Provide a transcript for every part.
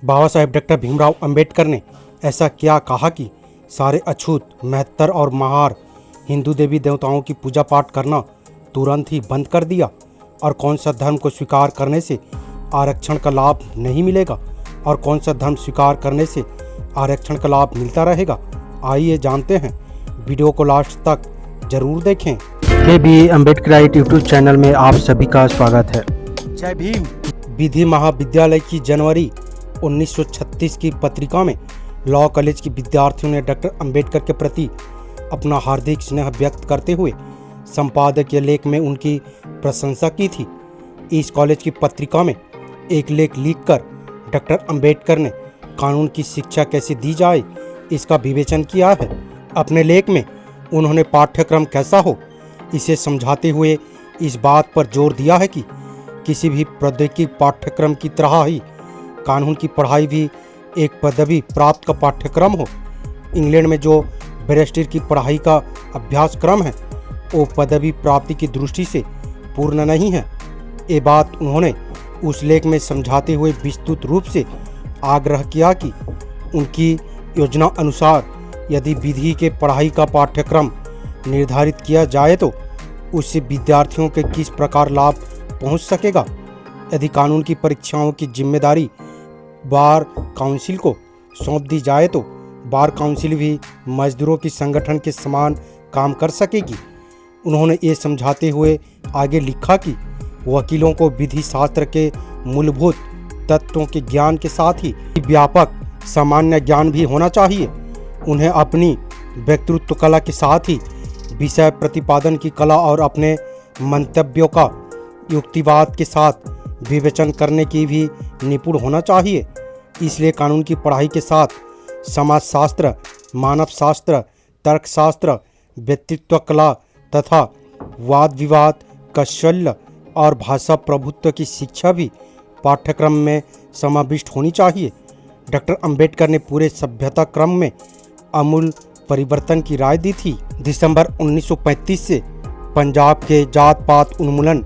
Baba Saheb doctor Bhimrao Ambedkar ने ऐसा क्या कहा कि सारे अछूत, महत्तर और महार हिंदू देवी देवताओं की पूजा पाठ करना तुरंत ही बंद कर दिया? और कौन सा धर्म को स्वीकार करने से आरक्षण का लाभ नहीं मिलेगा और कौन सा धर्म स्वीकार करने से आरक्षण का लाभ मिलता रहेगा? आइए जानते हैं। वीडियो को लास्ट तक जरूर देखें। KB अम्बेडकराइट यूट्यूब चैनल में आप सभी का स्वागत है। जय भीम। विधि महाविद्यालय की जनवरी 1936 की पत्रिका में लॉ कॉलेज के विद्यार्थियों ने डॉक्टर अंबेडकर के प्रति अपना हार्दिक स्नेह व्यक्त करते हुए संपादकीय लेख में उनकी प्रशंसा की थी। इस कॉलेज की पत्रिका में एक लेख लिखकर डॉक्टर अंबेडकर ने कानून की शिक्षा कैसे दी जाए इसका विवेचन किया है। अपने लेख में उन्होंने पाठ्यक्रम कैसा हो इसे समझाते हुए इस बात पर जोर दिया है कि किसी भी प्रौद्योगिकी पाठ्यक्रम की तरह ही कानून की पढ़ाई भी एक पदवी प्राप्त का पाठ्यक्रम हो। इंग्लैंड में जो बैरिस्टर की पढ़ाई का अभ्यासक्रम है वो पदवी प्राप्ति की दृष्टि से पूर्ण नहीं है। ये बात उन्होंने उस लेख में समझाते हुए विस्तृत रूप से आग्रह किया कि उनकी योजना अनुसार यदि विधि के पढ़ाई का पाठ्यक्रम निर्धारित किया जाए तो उससे विद्यार्थियों के किस प्रकार लाभ पहुंच सकेगा। यदि कानून की परीक्षाओं की जिम्मेदारी बार काउंसिल को सौंप दी जाए तो बार काउंसिल भी मजदूरों की संगठन के समान काम कर सकेगी। उन्होंने ये समझाते हुए आगे लिखा कि वकीलों को विधि शास्त्र के मूलभूत तत्वों के ज्ञान के साथ ही व्यापक सामान्य ज्ञान भी होना चाहिए। उन्हें अपनी वक्तृत्व कला के साथ ही विषय प्रतिपादन की कला और अपने मंतव्यों का युक्तिवाद के साथ विवेचन करने की भी निपुण होना चाहिए। इसलिए कानून की पढ़ाई के साथ समाजशास्त्र, मानव शास्त्र, तर्कशास्त्र, व्यक्तित्व कला तथा वाद विवाद, कौशल्य और भाषा प्रभुत्व की शिक्षा भी पाठ्यक्रम में समाविष्ट होनी चाहिए। डॉक्टर अंबेडकर ने पूरे सभ्यता क्रम में आमूल परिवर्तन की राय दी थी। दिसंबर 1935 से पंजाब के जात पात उन्मूलन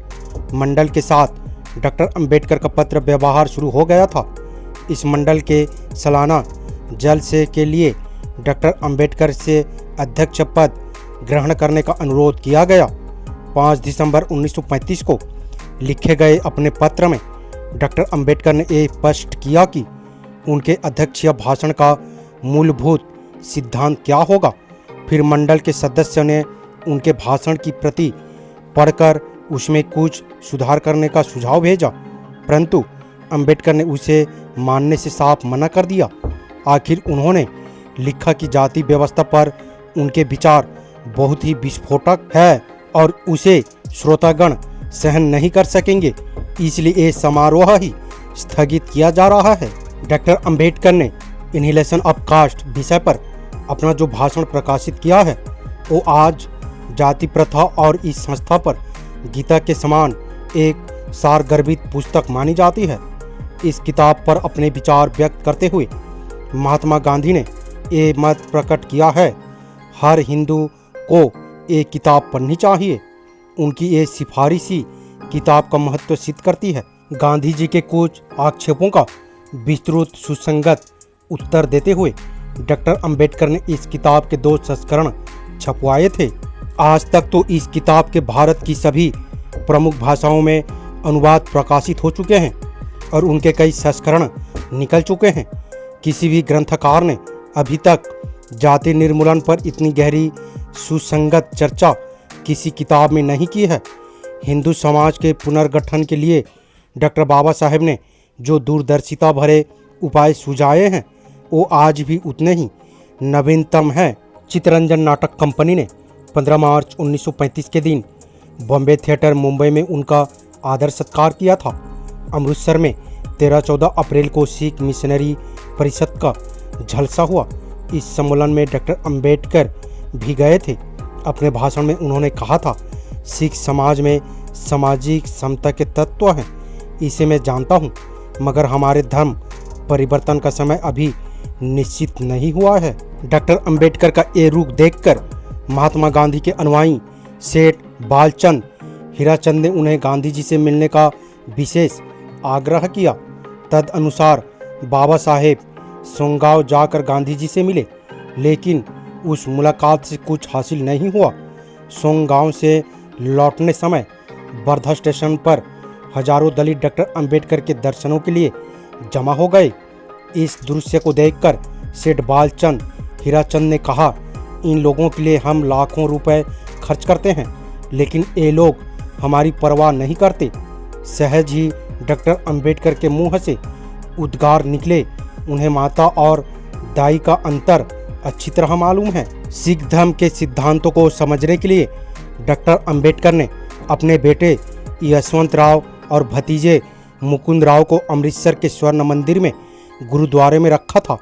मंडल के साथ डॉक्टर अंबेडकर का पत्र व्यवहार शुरू हो गया था। इस मंडल के सालाना जलसे के लिए डॉक्टर अंबेडकर से अध्यक्ष पद ग्रहण करने का अनुरोध किया गया। 5 दिसंबर 1935 को लिखे गए अपने पत्र में डॉक्टर अंबेडकर ने ये स्पष्ट किया कि उनके अध्यक्षीय भाषण का मूलभूत सिद्धांत क्या होगा। फिर मंडल के सदस्यों ने उनके भाषण की प्रति पढ़कर उसमें कुछ सुधार करने का सुझाव भेजा, परंतु अंबेडकर ने उसे मानने से साफ मना कर दिया। आखिर उन्होंने लिखा कि जाति व्यवस्था पर उनके विचार बहुत ही विस्फोटक है और उसे श्रोतागण सहन नहीं कर सकेंगे, इसलिए ये समारोह ही स्थगित किया जा रहा है। डॉक्टर अंबेडकर ने इनहिलेशन ऑफ कास्ट विषय पर अपना जो भाषण प्रकाशित किया है वो आज जाति प्रथा और इस संस्था पर गीता के समान एक सारगर्भित पुस्तक मानी जाती है। इस किताब पर अपने विचार व्यक्त करते हुए महात्मा गांधी ने ये मत प्रकट किया है, हर हिंदू को ये किताब पढ़नी चाहिए। उनकी ये सिफारिशी किताब का महत्व सिद्ध करती है। गांधी जी के कुछ आक्षेपों का विस्तृत सुसंगत उत्तर देते हुए डॉक्टर अंबेडकर ने इस किताब के 2 संस्करण छपवाए थे। आज तक तो इस किताब के भारत की सभी प्रमुख भाषाओं में अनुवाद प्रकाशित हो चुके हैं और उनके कई संस्करण निकल चुके हैं। किसी भी ग्रंथकार ने अभी तक जाति निर्मूलन पर इतनी गहरी सुसंगत चर्चा किसी किताब में नहीं की है। हिंदू समाज के पुनर्गठन के लिए डॉक्टर बाबा साहेब ने जो दूरदर्शिता भरे उपाय सुझाए हैं वो आज भी उतने ही नवीनतम हैं। चित्तरंजन नाटक कंपनी ने 15 मार्च 1935 के दिन बॉम्बे थिएटर मुंबई में उनका आदर सत्कार किया था। अमृतसर में 13-14 अप्रैल को सिख मिशनरी परिषद का जलसा हुआ। इस सम्मेलन में डॉक्टर अंबेडकर भी गए थे। अपने भाषण में उन्होंने कहा था, सिख समाज में सामाजिक समता के तत्व हैं, इसे मैं जानता हूँ, मगर हमारे धर्म परिवर्तन का समय अभी निश्चित नहीं हुआ है। डॉक्टर अंबेडकर का ये रुख देखकर महात्मा गांधी के अनुयायी सेठ बालचंद हीराचंद ने उन्हें गांधी जी से मिलने का विशेष आग्रह किया। तदनुसार बाबा साहेब सोंगांव जाकर गांधी जी से मिले, लेकिन उस मुलाकात से कुछ हासिल नहीं हुआ। सोंगांव से लौटने समय वर्धा स्टेशन पर हजारों दलित डॉक्टर अंबेडकर के दर्शनों के लिए जमा हो गए। इस दृश्य को देखकर सेठ बालचंद हीराचंद ने कहा, इन लोगों के लिए हम लाखों रुपए खर्च करते हैं, लेकिन ये लोग हमारी परवाह नहीं करते। सहज ही डॉक्टर अंबेडकर के मुंह से उद्गार निकले, उन्हें माता और दाई का अंतर अच्छी तरह मालूम है। सिख धर्म के सिद्धांतों को समझने के लिए डॉक्टर अंबेडकर ने अपने बेटे यशवंत राव और भतीजे मुकुंद राव को अमृतसर के स्वर्ण मंदिर में गुरुद्वारे में रखा था।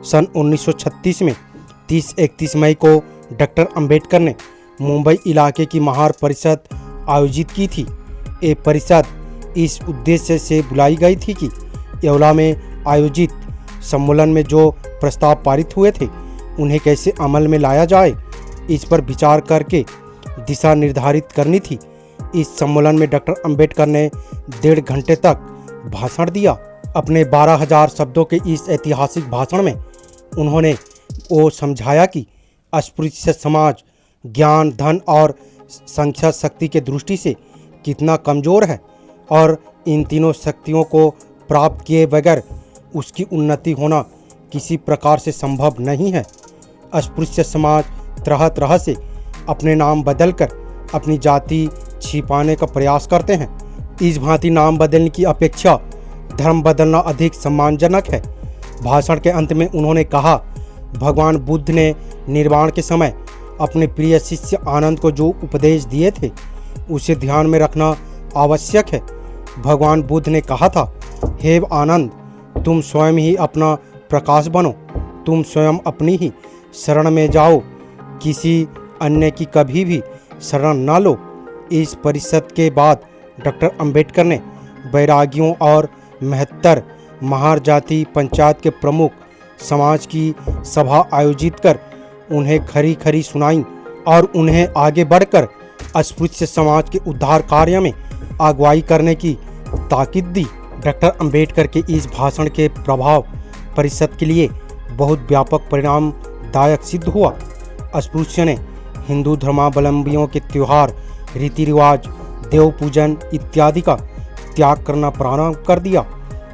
सन 1936 में 30-31 मई को डॉक्टर अंबेडकर ने मुंबई इलाके की महार परिषद आयोजित की थी। ये परिषद इस उद्देश्य से बुलाई गई थी कि येवला में आयोजित सम्मेलन में जो प्रस्ताव पारित हुए थे उन्हें कैसे अमल में लाया जाए, इस पर विचार करके दिशा निर्धारित करनी थी। इस सम्मेलन में डॉक्टर अंबेडकर ने 1.5 घंटे तक भाषण दिया। अपने 12,000 शब्दों के इस ऐतिहासिक भाषण में उन्होंने वो समझाया कि अस्पृश्य समाज ज्ञान, धन और संख्या शक्ति के दृष्टि से कितना कमज़ोर है और इन तीनों शक्तियों को प्राप्त किए बगैर उसकी उन्नति होना किसी प्रकार से संभव नहीं है। अस्पृश्य समाज तरह तरह से अपने नाम बदलकर अपनी जाति छिपाने का प्रयास करते हैं। इस भांति नाम बदलने की अपेक्षा धर्म बदलना अधिक सम्मानजनक है। भाषण के अंत में उन्होंने कहा, भगवान बुद्ध ने निर्वाण के समय अपने प्रिय शिष्य आनंद को जो उपदेश दिए थे उसे ध्यान में रखना आवश्यक है। भगवान बुद्ध ने कहा था, हे आनंद, तुम स्वयं ही अपना प्रकाश बनो, तुम स्वयं अपनी ही शरण में जाओ, किसी अन्य की कभी भी शरण न लो। इस परिषद के बाद डॉक्टर अंबेडकर ने बैरागियों और महत्तर महार जाति पंचायत के प्रमुख समाज की सभा आयोजित कर उन्हें खरी खरी सुनाई और उन्हें आगे बढ़कर अस्पृश्य समाज के उद्धार कार्य में अगुवाई करने की ताकीद दी। डॉक्टर अंबेडकर के इस भाषण के प्रभाव परिषद के लिए बहुत व्यापक परिणामदायक सिद्ध हुआ। अस्पृश्य ने हिंदू धर्मावलंबियों के त्यौहार, रीति रिवाज, देव पूजन इत्यादि का त्याग करना प्रारंभ कर दिया।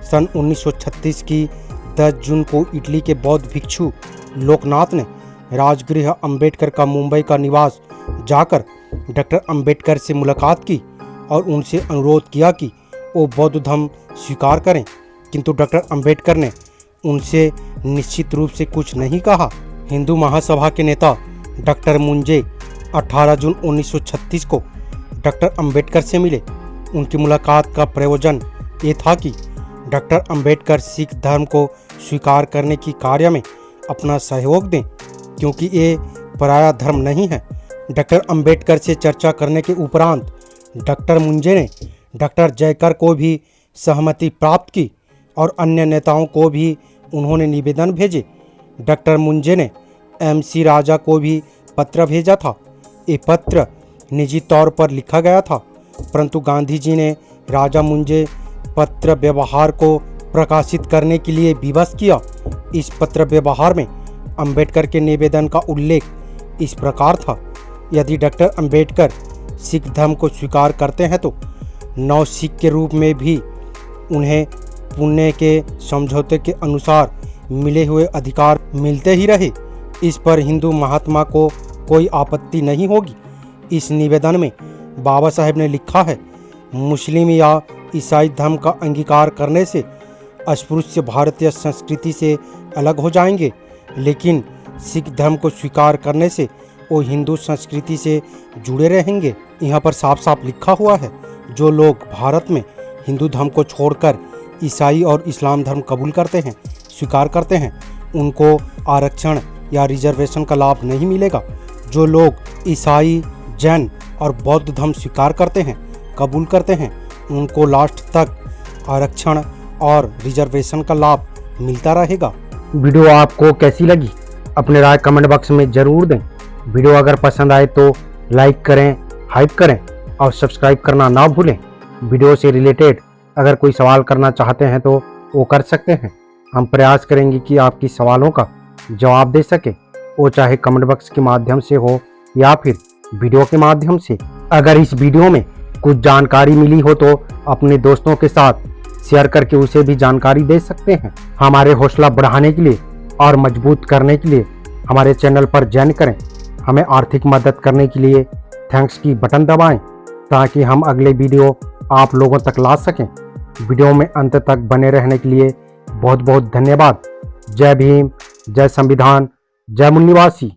सन 1936 की 10 जून को इटली के बौद्ध भिक्षु लोकनाथ ने राजगृह अंबेडकर का मुंबई का निवास जाकर डॉक्टर अंबेडकर से मुलाकात की और उनसे अनुरोध किया कि वो बौद्ध धर्म स्वीकार करें, किंतु डॉक्टर अंबेडकर ने उनसे निश्चित रूप से कुछ नहीं कहा। हिंदू महासभा के नेता डॉक्टर मुंजे 18 जून 1936 को डॉक्टर अंबेडकर से मिले। उनकी मुलाकात का प्रयोजन ये था कि डॉक्टर अंबेडकर सिख धर्म को स्वीकार करने की कार्य में अपना सहयोग दें, क्योंकि ये पराया धर्म नहीं है। डॉक्टर अंबेडकर से चर्चा करने के उपरांत डॉक्टर मुंजे ने डॉक्टर जयकर को भी सहमति प्राप्त की और अन्य नेताओं को भी उन्होंने निवेदन भेजे। डॉक्टर मुंजे ने MC राजा को भी पत्र भेजा था। ये पत्र निजी तौर पर लिखा गया था, परंतु गांधी जी ने राजा मुंजे पत्र व्यवहार को प्रकाशित करने के लिए विवश किया। इस पत्र व्यवहार में अंबेडकर के निवेदन का उल्लेख इस प्रकार था, यदि डॉक्टर अंबेडकर सिख धर्म को स्वीकार करते हैं तो नव सिख के रूप में भी उन्हें पुण्य के समझौते के अनुसार मिले हुए अधिकार मिलते ही रहे। इस पर हिंदू महात्मा को कोई आपत्ति नहीं होगी। इस निवेदन में बाबा साहेब ने लिखा है, मुस्लिम या ईसाई धर्म का अंगीकार करने से अस्पृश्य भारतीय संस्कृति से अलग हो जाएंगे, लेकिन सिख धर्म को स्वीकार करने से वो हिंदू संस्कृति से जुड़े रहेंगे। यहाँ पर साफ साफ लिखा हुआ है, जो लोग भारत में हिंदू धर्म को छोड़कर ईसाई और इस्लाम धर्म कबूल करते हैं, स्वीकार करते हैं, उनको आरक्षण या रिजर्वेशन का लाभ नहीं मिलेगा। जो लोग ईसाई, जैन और बौद्ध धर्म स्वीकार करते हैं, कबूल करते हैं, उनको लास्ट तक आरक्षण और रिजर्वेशन का लाभ मिलता रहेगा। वीडियो आपको कैसी लगी अपने राय कमेंट बॉक्स में ज़रूर दें। वीडियो अगर पसंद आए तो लाइक करें, हाइप करें और सब्सक्राइब करना ना भूलें। वीडियो से रिलेटेड अगर कोई सवाल करना चाहते हैं तो वो कर सकते हैं। हम प्रयास करेंगे कि आपकी सवालों का जवाब दे सके, वो चाहे कमेंट बॉक्स के माध्यम से हो या फिर वीडियो के माध्यम से। अगर इस वीडियो में कुछ जानकारी मिली हो तो अपने दोस्तों के साथ शेयर करके उसे भी जानकारी दे सकते हैं। हमारे हौसला बढ़ाने के लिए और मजबूत करने के लिए हमारे चैनल पर ज्वाइन करें। हमें आर्थिक मदद करने के लिए थैंक्स की बटन दबाएं ताकि हम अगले वीडियो आप लोगों तक ला सकें। वीडियो में अंत तक बने रहने के लिए बहुत बहुत धन्यवाद। जय भीम, जय संविधान, जय मूल निवासी।